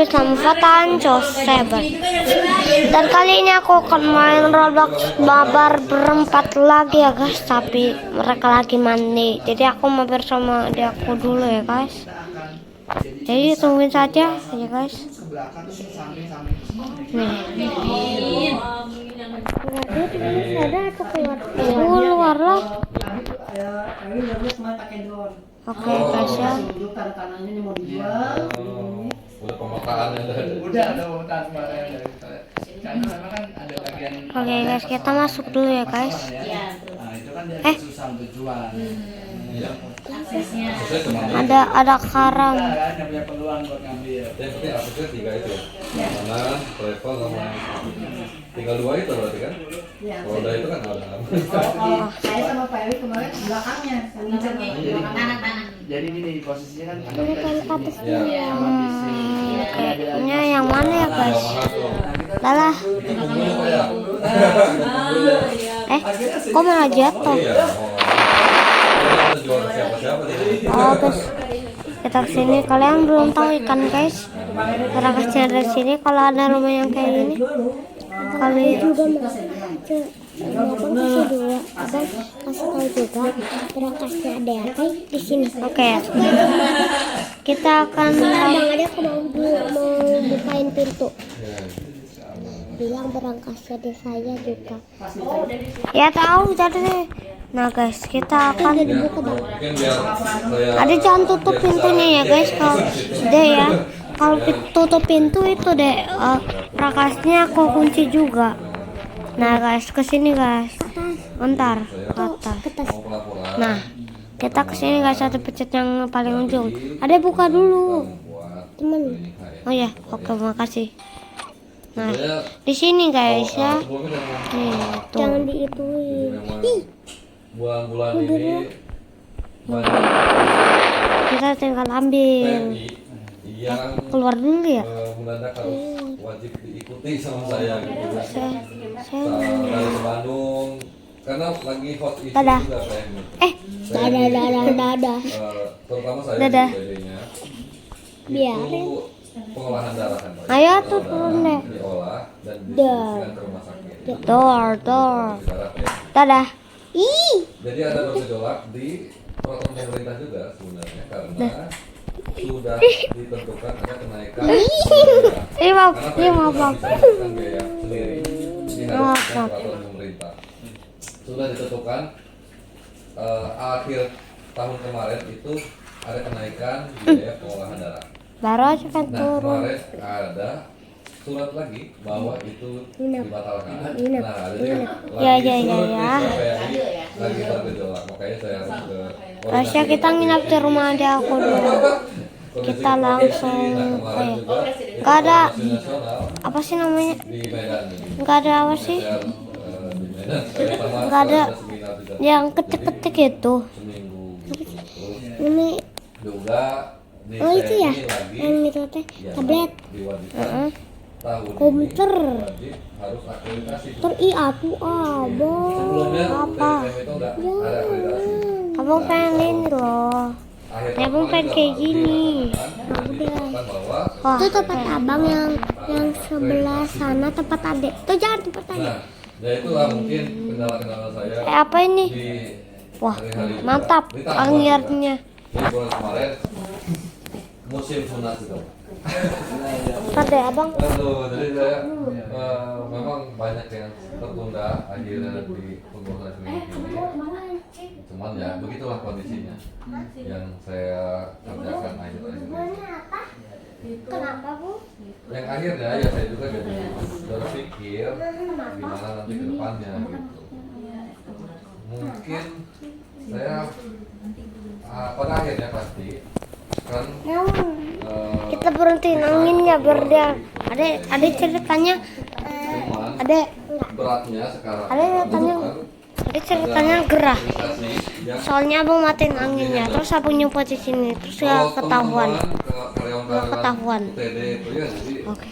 bersama Fatan Joseber. Dan kali ini aku akan main Roblox mabar berempat lagi ya guys, tapi mereka lagi mandi. Jadi aku mabar sama adik aku dulu ya guys. Jadi tungguin saja ya guys. Nih. Keluar lah. Oke guys ya. Udah pemetaan udah ada pemetaan kemarin dari karena memang kan ada bagian. Oke guys, kita masuk dulu ya guys. Nah itu kan dari susah tujuan. Ada karam. Yang punya peluang buat ngambil. Yang penting aksesnya 3 itu. Mana travel sama tinggal 2 itu berarti kan? Kalau udah itu kan ada. Saya sama Pak Ewi kemarin belakangnya, Jadi gini posisinya kan ada Ini kan atas Ya. sama bisi. kayaknya yang mana ya guys? Lalah. Kok malah jatuh? Oh guys, kita kesini. Kalian belum tahu ikan guys. Berangkasnya dari sini. Kalau ada rumah yang kayak gini, kali juga abang kasih dua, abang kasih tahu juga berangkasnya ada apa di sini. Oke. Kita akan abang ada mau bukain pintu. Bilang berangkasnya di saya juga. Ya tahu jadi. Nah guys, kita akan ada jangan tutup pintunya ya guys. Kalau deh ya, kalau tutup pintu itu deh prakasnya aku kunci juga. Nah guys, kesini guys. Bentar, atas. Nah, kita kesini guys, ada pencet yang paling ujung. Ada buka dulu, temen. Oh ya, oke makasih. Nah, di sini guys ya. Nih, tuh. Jangan diituin. Bulan ini Kita tinggal ambil. yang Keluar dulu ya. mendadak harus wajib diikuti sama saya gitu. Saya Dari Bandung karena lagi hot isu Dadah. juga kayaknya. dadah. Terutama saya Dadah. di PD-nya. Biarin. Itu pengolahan darah kan Pak? Ayo tuh turun deh. Diolah dan didistribusikan ke rumah sakit. Door. Darah ya. Dadah. Jadi ada bergejolak di peraturan pemerintah juga sebenarnya karena sudah ditentukan ada kenaikan biaya. Maaf. Karena Pak bisa menentukan biaya sendiri. Ini harus dengan peraturan pemerintah. Sudah ditentukan akhir tahun kemarin itu ada kenaikan biaya pengolahan darah. Baru aja kan Nah turun. kemarin ada surat lagi bahwa itu dibatalkan. Nah jadi lagi bergejolak, makanya saya harus ke Rasanya kita nginap di rumah adik aku dulu. Kita langsung nggak ada apa sih namanya? di Medan ini. Nggak ada apa sih? Saya di Medan, saya sama Nggak ada seminar juga yang ketik-ketik itu. seminggu. Terus Ini juga di itu ya? TNI lagi Yang itu teh ya, tablet. diwajibkan tahun Komputer. ini wajib harus akreditasi. Aku abang. Sebelumnya Apa? TNI itu enggak ada akreditasi. Abang pengen ini loh. Akhir Abang pengen kayak gini. Itu tempat abang yang sebelah sana tempat adek. Tuh jangan tempat adek. Nah, ya itulah mungkin kendala-kendala saya Apa ini? di Wah, hari-hari mantap Ditambah angirnya. juga, di bulan kemarin musim sunat juga. Ada abang. Aduh, jadi saya memang banyak yang tertunda akhirnya di pembuatan seminggu ini. Cuman ya begitulah kondisinya yang saya kerjakan akhir-akhir ini. Kenapa bu? Yang akhirnya ya saya juga jadi berpikir gimana nanti ke depannya gitu. Mungkin saya pada akhirnya pasti kan Kita berhentiin anginnya biar dia. Ada ceritanya. cuman Ada beratnya sekarang ceritanya gerah. aplikasi yang Soalnya abang matiin anginnya, terus abang nyumput di sini, terus ya ketahuan. Nggak ketahuan. UTD itu ya jadi Oke.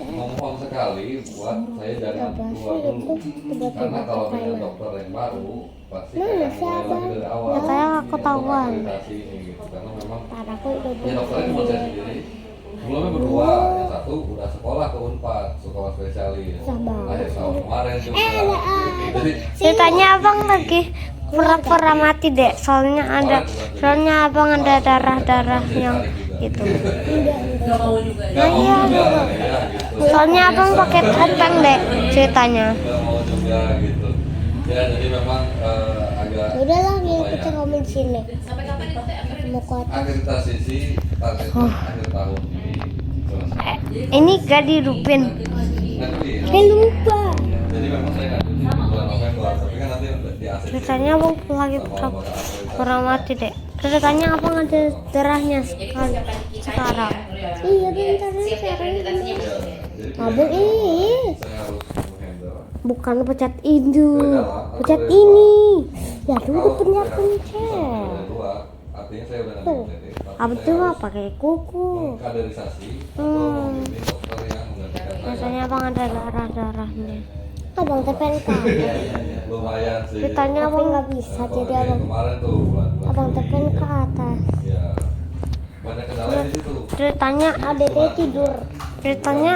mohon sekali buat saya jangan keluar dulu karena kalau punya dokter yang baru pasti kayak mulai lagi dari awal. Ya kayak untuk ketahuan. akreditasi ini gitu karena memang Padaku udah ya dokternya cuma saya sendiri belum spesialis Sabar. akhir tahun kemarin juga. Jadi Ceritanya abang lagi pura-pura mati dek, soalnya abang ada darah yang itu. Gak mau juga ya. Nah iya, gitu. soalnya abang pakai topeng dek ceritanya. Nggak mau juga gitu. Ya jadi memang agak Udahlah, lumayan. kita ngomong sini. Sampai kapan itu teh? Mau ke atas. Akreditasi sih targetnya akhir tahun ini selesai. Ini gak dirupin. Nanti Lupa. jadi memang saya nggak cuti di bulan November, tapi kan nanti di ACC Ceritanya abang lagi pura mati dek. Ceritanya abang ada darahnya sekarang. Iya bentar sekarang. Abang ini saya harus menghandle. bukan pencet itu, pencet ini. Ya dulu pencet. Artinya saya udah Tuh. Abang tuh mah pakai kuku. kaderisasi atau membimbing dokter yang menggantikan saya. Biasanya abang ada darahnya. Abang TPNK. Lumayan sih. Ceritanya abang nggak bisa Kalau jadi kayak abang. kemarin tuh bulan-bulan Abang Juli, tekan ke atas. ya banyak kendala di situ. Ceritanya adeknya tidur. Ceritanya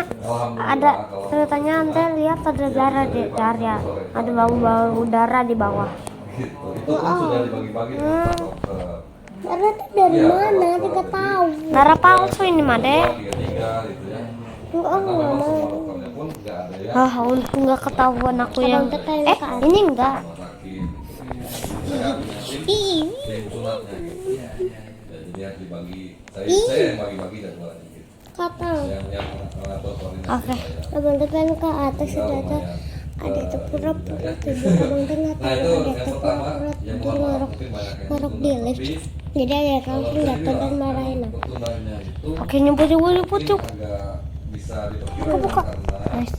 ceritanya anda lihat ada darah di darah. Ada bau-bau udara di bawah. Gitu. Itu pun sudah dibagi-bagi dengan Pak dokter. Darah itu dari mana? Tidak tahu. Darah palsu ini mah deh. 2, 3 gitu ya. Enggak, Karena memang semua dokternya pun nggak ada yang Ah, untung nggak ketahuan aku yang. Ini enggak. rumah sakit. Saya punya tim sunatnya gitu. Ya, jadi yang dibagi, saya yang bagi-bagi jadwalnya gitu. Kata. Yang mengatur koordinasi Oke. saya. Abang tekan ke atas Ya, sudah ada. lumayan. Ada itu pura-pura Ya. tidur. Abang tengah Nah itu tahu ada yang itu pertama, pura-pura yang tidur mohon maaf ngorok mungkin banyak yang ngorok tertunda, di lift. tapi Jadi ada kalau langsung saya datang dan bilang, marahin aku. pertundanya itu Oke nyumput ini pucuk. agak bisa diperkirakan karena Guys,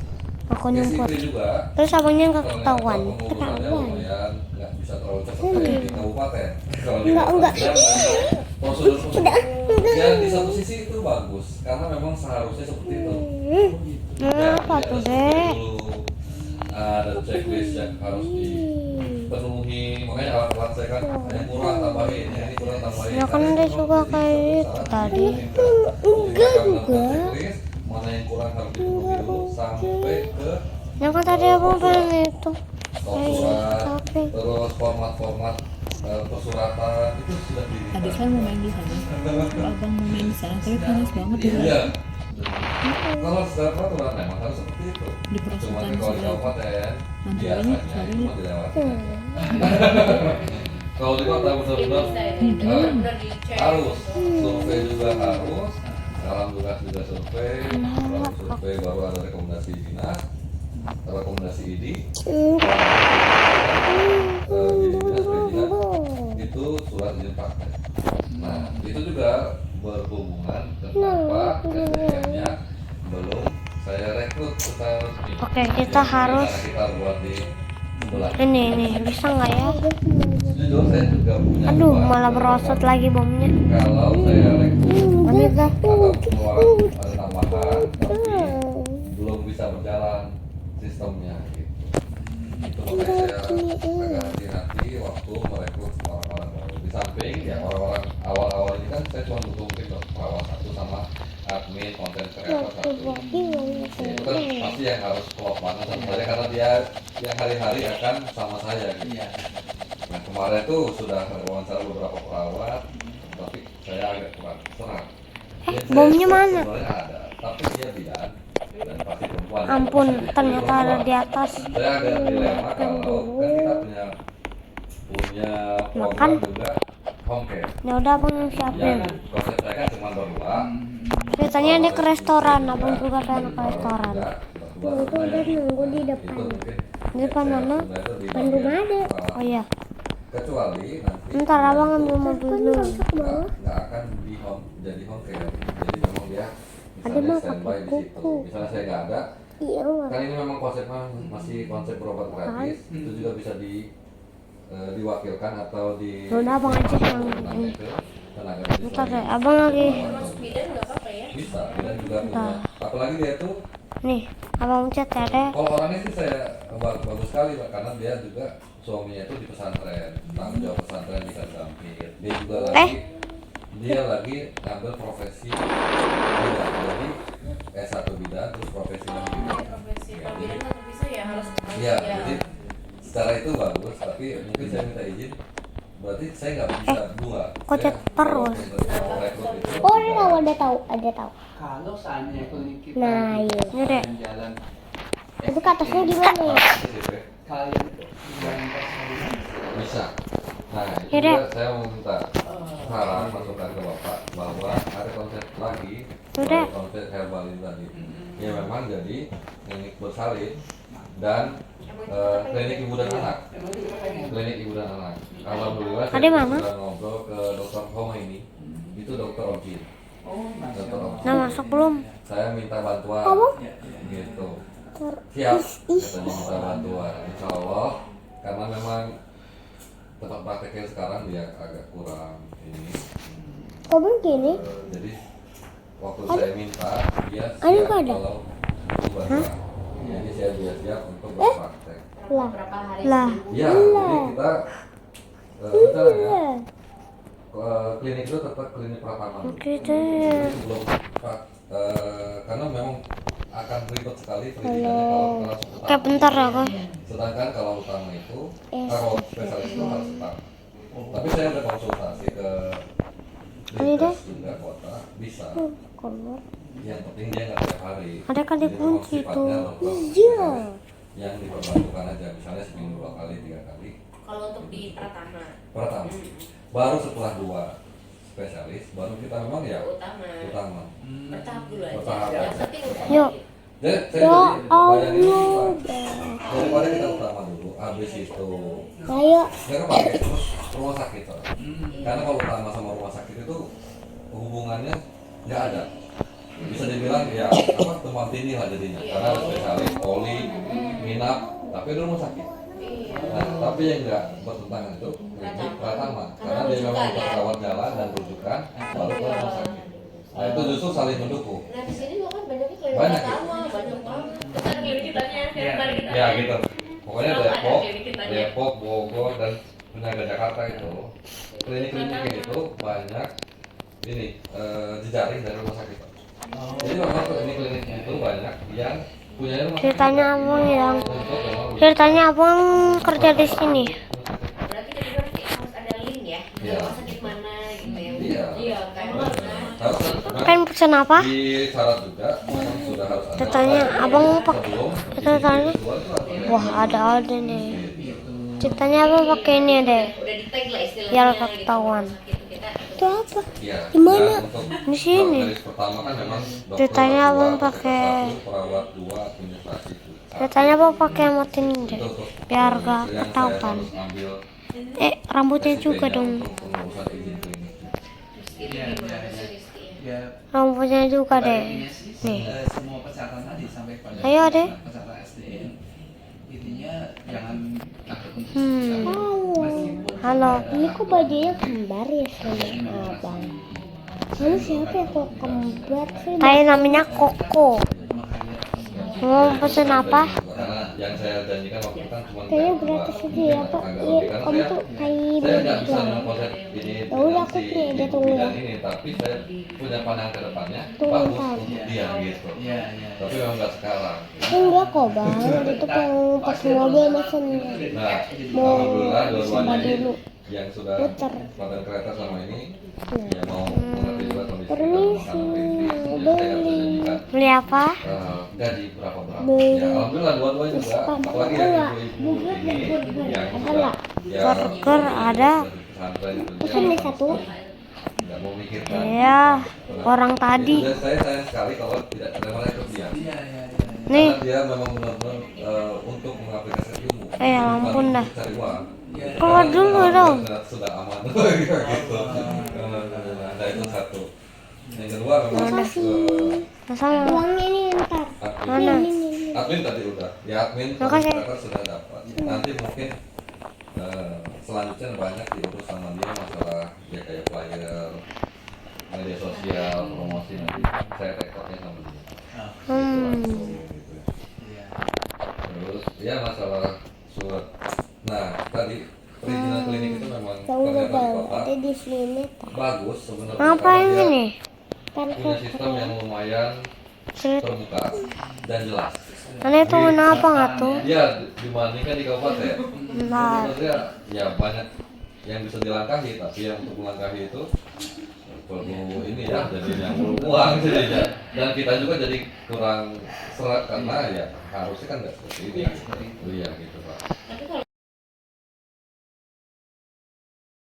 aku ya nyumput. sipil juga. Terus abangnya nggak Ternyata ketahuan. pengurusannya lumayan nggak bisa terlalu cepat kayak di kabupaten. Kalau di Enggak. kabupaten, prosedur yang di satu sisi itu bagus karena memang seharusnya seperti itu. Apa tuh dek? Ada checklist yang harus dipenuhi, makanya alat-alat saya kan yang kurang tambahin, yang ini kurang tambahin. Ya kan dia suka kayak itu tadi. Enggak juga. Mana yang kurang harus dipenuhi dulu sampai ke Ya kan tadi abang pengen itu. stok surat, Tapi terus format-format persuratan itu sudah di. Adik saya mau main di sana. Abang mau main di sana, tapi panas banget di sana. Iya. Kalau secara peraturan memang harus seperti itu. Di Cuma perosotan kalau di sebelah. kabupaten Mantunya biasanya sorry. cuma dilewati. Kalau di kota benar-benar harus survei juga harus. Alhamdulillah sudah survei, baru survei baru ada rekomendasi dinas, rekomendasi ID. Di dinas perizinan itu surat izin praktek. Nah itu juga berhubungan kenapa SDM-nya belum saya rekrut secara resmi. Oke, kita harus Karena kita buat di sebelah. ini bisa nggak ya? Jujur saya juga punya. Aduh, beban. malah merosot lagi bomnya. Kalau saya rekrut Wanita. atau pengeluaran ada tambahan tapi belum bisa berjalan sistemnya gitu. Itu makanya saya agak hati-hati waktu merekrut orang-orang baru. Di samping ya orang-orang awal-awal ini kan saya cuma butuh mungkin perawat satu sama admin konten kreator satu. Ya, itu kan pasti yang harus klop banget sama saya karena dia yang hari-hari akan sama saya gitu. Nah kemarin tuh sudah wawancara beberapa perawat tapi saya agak kurang serang. Ya, saya bomnya mana? sebenarnya ada, tapi dia bidan dan pasti perempuan. Ampun, Pasti ternyata ada perempuan. di atas. Saya agak dilema kalau kan kita punya program Makan. juga home care. Ya udah abang yang Yang siapin. konsep saya kan cuma berdua. Ceritanya dia ke restoran, abang juga pengen ke restoran. Itu udah nunggu di depan. Di depan mana? Depan rumah ada. Oh iya. Kecuali nanti Ntar abang ambil mobil dulu. nggak akan di jadi home care. Jadi memang dia Ada misalnya mah standby pakai di situ. kuku. Misalnya saya nggak ada, Iya. kan ini memang konsepnya masih konsep berobat gratis. Itu juga bisa diwakilkan atau di. Ya udah, abang aja yang ini. Tenaga Bentar medis deh, lain. abang lagi. Bidan nggak apa-apa ya. Bisa, bidan juga punya. Apalagi dia tuh, Nih, abang chat ya deh. kalau orangnya sih saya bagus sekali Pak, karena dia juga suaminya itu di pesantren, tanggung jawab pesantren di Kazampir. Dia juga lagi ngambil profesi bidan, jadi S1 bidan terus profesi lagi bidan. itu bagus, tapi mungkin saya minta izin. Berarti saya nggak bisa dua. kok Saya terus? kalau rekrut itu, Oh, ada tahu. Kalau seandainya klinik kita Nah, di iya. Ini deh. jalan Tapi ke atasnya gimana ya? kalian itu jalan personal bisa. Nah, itu Yaudah. juga saya mau minta saran masukan ke Bapak bahwa ada konsep lagi, Yaudah. konsep herbalin tadi. Ya memang jadi klinik bersalin dan klinik ibu dan anak. Klinik ibu dan anak. Alhamdulillah Ada saya mana? sudah ngobrol ke dokter Homa ini. Itu dokter Oji. Dokter Oji. Nah, masuk belum? Saya minta bantuan. Gitu. Siap. Katanya minta bantuan. Insya Allah karena memang tempat prakteknya sekarang dia agak kurang ini. Kok begini? Jadi waktu saya minta dia Ada siap nggak ada? kalau butuh bantuan. Jadi dia siap untuk berpraktek. Lah. Berapa hari Lah. Ya, jadi kita rencananya klinik itu tetap klinik Pratama. Gitu. Jadi sebelum karena memang akan ribet sekali pendidikannya kalau langsung utama. Oke, bentar ya, Kak. Sedangkan kalau utama itu, kalau spesialis itu harus utama. Tapi saya udah konsultasi ke Ini deh. juga kota bisa. Keluar. Yang penting dia nggak tiap hari. Ada kan Jadi memang dikunci sifatnya tuh. dokter Iya. yang diperbantukan aja, misalnya seminggu 2 kali, 3 kali. kalau untuk di Pratama Pertama, baru setelah 2 spesialis, baru kita memang ya utama. bertahap dulu aja. Bertahap. Yang penting udah Yuk. Jadi saya Ya jadi bayangin ini, Allah. Pak. Daripada kita utama dulu, habis itu Ayo. nggak kepake terus rumah sakit, Pak. Karena kalau utama sama rumah sakit itu hubungannya nggak ada. Bisa dibilang ya apa tumpang tindih lah jadinya. Karena ada spesialis, poli, minap, tapi itu rumah sakit. Nah, tapi yang nggak bertentangan itu klinik Pratama, karena dia memang perawat jalan dan rujukan, baru ke rumah sakit. Nah itu justru saling mendukung. Nah di sini juga kan banyaknya klinik Banyak, Pratama, banyak banget. Kita klinik kitanya, klinik kita. Ya gitu. Pokoknya Kenapa ada Depok, klinik kitanya? Depok, Bogor dan Penyangga Jakarta itu klinik-klinik itu banyak ini jejaring dari rumah sakit. Pak. Jadi memang klinik-klinik itu banyak yang punya rumah sakit. Ceritanya abang yang Untuk memang ceritanya abang kerja di sini. Berarti kita juga nanti harus ada link ya. Iya. Rumah sakit mana gitu yang. Iya. Iya kan. Kan pesan apa? di syarat juga memang sudah harus ada. Ceritanya abang pak. Sebelum Ceritanya. dijual itu ada. Wah, ada nih. Ceritanya abang pakai ini deh. Udah di tag lah istilahnya. Biar gitu. ketahuan. Rumah sakit kita. Itu apa? Iya. Di mana? Dan untuk Di sini. baris pertama kan memang dokter Ceritanya dua, abang dokter pakai. satu, perawat 2, administrasi 1. Ceritanya abang pakai motin ini deh. Itu untuk Biar gak yang saya ketahuan. harus ambil Rambutnya juga SIP-nya dong. untuk pengurusan izin klinik. Itu gimana sih Rizky ya? ya Rambutnya juga pada deh. intinya sih Nih. semua persyaratan tadi sampai pada Ayo, Dek. persyaratan SDM intinya jangan takut untuk Halo. Ini kok bajunya kembar ya sama abang? Kamu siapa ya kok kembar sih? Kayak namanya Koko. Mau pesen apa? Karena yang saya janjikan waktu itu kan cuma Kayaknya gratis aja ya Pak. Iya, kamu tuh kayak saya nggak bisa baju. mengkonsep ini Ya udah, aku punya ide, tunggu ya. bidang ini, tapi saya punya pandangan ke depannya Tunggu bagus ntar. untuk dia gitu. ya ya Tapi memang nggak sekarang. Enggak kok bang, itu yang pas mobil mesen Nah, mau alhamdulillah coba dua-duanya dulu. yang sudah Puter. pakai kereta sama ini ya mau mengerti juga kondisi kita Permisi, makanan kritis. mau Jadi saya nggak bisa beli. janjikan Beli apa? gaji berapa. Beli. Ya alhamdulillah dua-dua juga. Apalagi yang ibu-ibu ini yang sudah Burger ada. pesantren itu Pesan dia nih satu. nggak mau mikirkan. Iya, orang tadi. Itu saya sayang sekali kalau tidak ada merekrut dia. ya ya Nih, Karena dia memang benar-benar untuk mengaplikasikan ilmu. ampun dah. Cari uang. Keluar dulu dong. Sudah aman gitu. Nah itu satu. Yang kedua memang Sama. Uangnya ini ntar. Mana? admin tadi udah. Ya admin Makasih. mereka sudah dapat. Nanti mungkin selanjutnya banyak diurus sama dia masalah ya kayak flyer, media sosial, promosi nanti saya rekodnya sama dia. Langsung gitu ya. Terus ya masalah surat. Nah tadi perizinan klinik itu memang ternyata di kota Ada di sini. bagus sebenarnya. Ngapain karena dia ini? punya sistem yang lumayan Cerit. terbuka dan jelas. Karena itu kenapa nggak tuh? Iya, dibandingkan di kabupaten. Nah, Sebenarnya ya banyak yang bisa dilangkahi, tapi yang untuk melangkahi itu perlu ini ya, jadi yang perlu uang jadinya. Dan kita juga jadi kurang serat karena ya harusnya kan nggak seperti ini. Iya gitu Pak. Tapi kalau